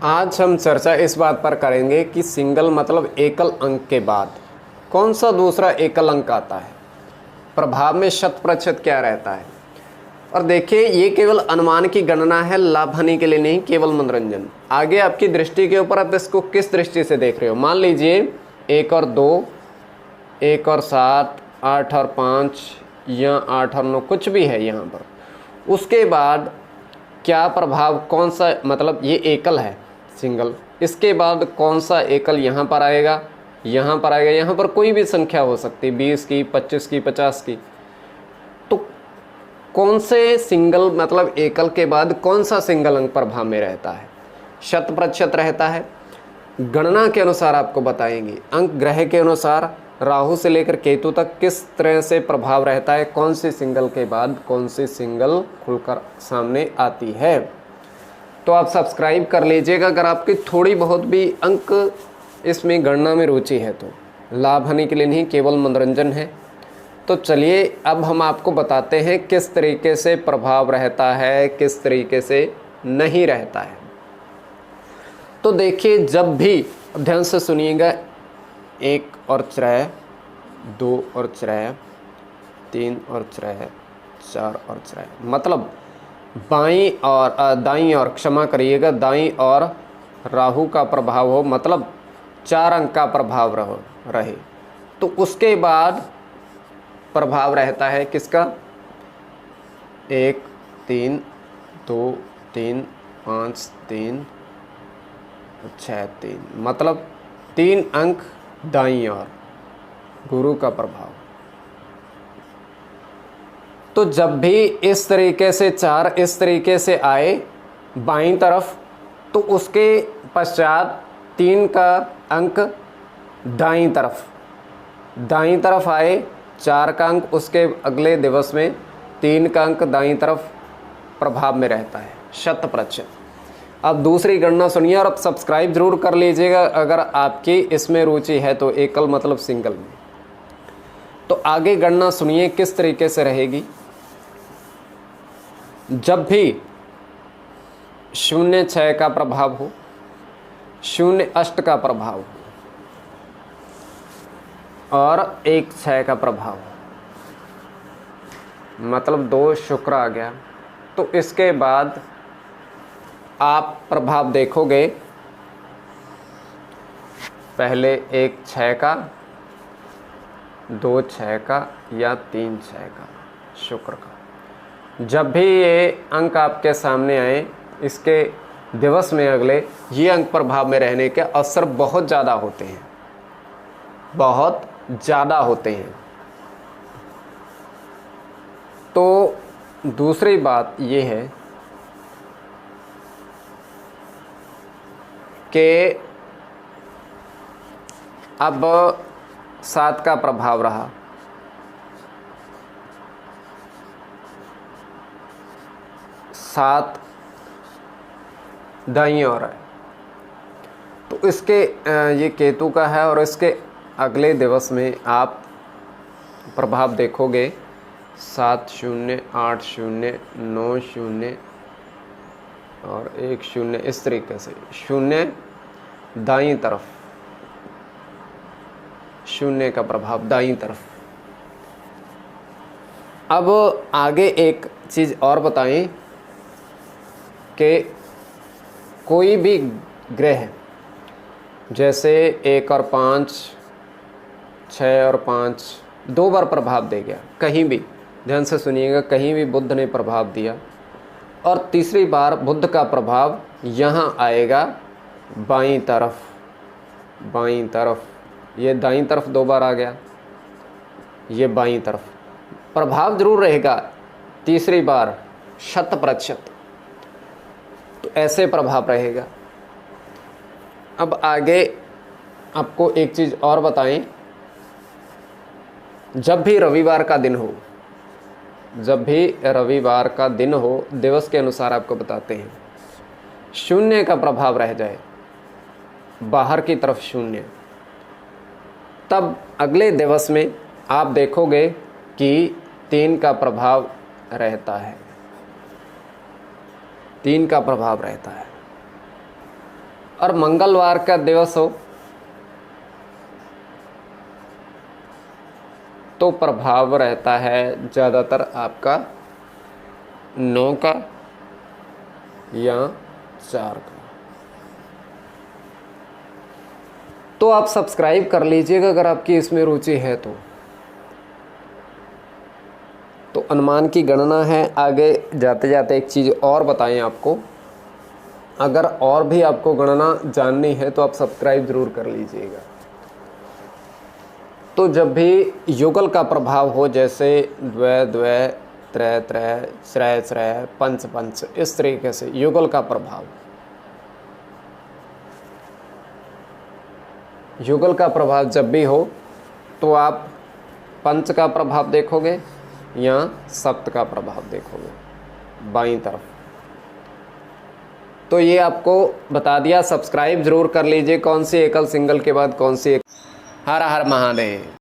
आज हम चर्चा इस बात पर करेंगे कि सिंगल मतलब एकल अंक के बाद कौन सा दूसरा एकल अंक आता है, प्रभाव में शत प्रतिशत क्या रहता है। और देखिए, ये केवल अनुमान की गणना है, लाभ हानि के लिए नहीं, केवल मनोरंजन। आगे आपकी दृष्टि के ऊपर आप इसको किस दृष्टि से देख रहे हो। मान लीजिए 1 और 2, 1 और 7, 8 और 5 या 8 और 9 कुछ भी है यहाँ पर। उसके बाद क्या प्रभाव, कौन सा, मतलब ये एकल है सिंगल, इसके बाद कौन सा एकल यहाँ पर आएगा, यहाँ पर आएगा। यहाँ पर कोई भी संख्या हो सकती, 20 की, 25 की, 50 की। तो कौन से सिंगल मतलब एकल के बाद कौन सा सिंगल अंक प्रभाव में रहता है, शत प्रतिशत रहता है। गणना के अनुसार आपको बताएंगे, अंक ग्रह के अनुसार राहु से लेकर केतु तक किस तरह से प्रभाव रहता है, कौन सी सिंगल के बाद कौन सी सिंगल खुलकर सामने आती है। तो आप सब्सक्राइब कर लीजिएगा अगर आपकी थोड़ी बहुत भी अंक इसमें गणना में रुचि है तो। लाभ हानि के लिए नहीं, केवल मनोरंजन है। तो चलिए अब हम आपको बताते हैं किस तरीके से प्रभाव रहता है, किस तरीके से नहीं रहता है। तो देखिए, जब भी ध्यान से सुनिएगा, 1 और 4, 2 और 4, 3 और 4, 4 और 4, मतलब बाईं और दाईं और, क्षमा करिएगा, दाईं और राहु का प्रभाव हो, मतलब 4 अंक का प्रभाव रहे तो उसके बाद प्रभाव रहता है किसका, 1, 3, 2, 3, 5, 3, 6, 3, मतलब 3 अंक दाईं और गुरु का प्रभाव। तो जब भी इस तरीके से 4 इस तरीके से आए बाईं तरफ, तो उसके पश्चात 3 का अंक दाईं तरफ आए, 4 का अंक उसके अगले दिवस में, 3 का अंक दाईं तरफ प्रभाव में रहता है, शत प्रतिशत। अब दूसरी गणना सुनिए और अब सब्सक्राइब जरूर कर लीजिएगा अगर आपकी इसमें रुचि है तो, एकल मतलब सिंगल में। तो आगे गणना सुनिए किस तरीके से रहेगी। जब भी 0, 6 का प्रभाव हो, 0, 8 का प्रभाव हो और 1, 6 का प्रभाव हो, मतलब 2 शुक्र आ गया, तो इसके बाद आप प्रभाव देखोगे, पहले 1, 6 का, 2, 6 का या 3, 6 का, शुक्र का। जब भी ये अंक आपके सामने आए, इसके दिवस में अगले ये अंक प्रभाव में रहने के अवसर बहुत ज़्यादा होते हैं, बहुत ज़्यादा होते हैं। तो दूसरी बात ये है कि अब 7 का प्रभाव रहा, 7 दाईं ओर है, तो इसके ये केतु का है और इसके अगले दिवस में आप प्रभाव देखोगे, 7, 0, 8, 0, 9, 0 और 1, 0, इस तरीके से 0 दाईं तरफ, 0 का प्रभाव दाईं तरफ। अब आगे एक चीज़ और बताएं कि कोई भी ग्रह जैसे 1 और 5, 6 और 5 2 बार प्रभाव दे गया, कहीं भी ध्यान से सुनिएगा, कहीं भी बुध ने प्रभाव दिया और तीसरी बार बुध का प्रभाव यहाँ आएगा बाईं तरफ, ये दाईं तरफ 2 बार आ गया, ये बाईं तरफ प्रभाव जरूर रहेगा, तीसरी बार शत प्रतिशत, तो ऐसे प्रभाव रहेगा। अब आगे आपको एक चीज़ और बताएं, जब भी रविवार का दिन हो, दिवस के अनुसार आपको बताते हैं, 0 का प्रभाव रह जाए, बाहर की तरफ 0, तब अगले दिवस में आप देखोगे कि 3 का प्रभाव रहता है, 3 का प्रभाव रहता है। और मंगलवार का दिवस हो तो प्रभाव रहता है ज़्यादातर आपका 9 का या 4 का। तो आप सब्सक्राइब कर लीजिएगा अगर आपकी इसमें रुचि है तो अनुमान की गणना है। आगे जाते जाते एक चीज़ और बताएं आपको, अगर और भी आपको गणना जाननी है तो आप सब्सक्राइब ज़रूर कर लीजिएगा। तो जब भी युगल का प्रभाव हो, जैसे द्वय द्वय, त्रय त्रय, श्रय श्रय, पंच पंच, इस तरीके से युगल का प्रभाव, युगल का प्रभाव जब भी हो तो आप पंच का प्रभाव देखोगे या सप्त का प्रभाव देखोगे बाईं तरफ। तो ये आपको बता दिया, सब्सक्राइब जरूर कर लीजिए कौन सी एकल सिंगल के बाद कौन सी। हर हर महादेव।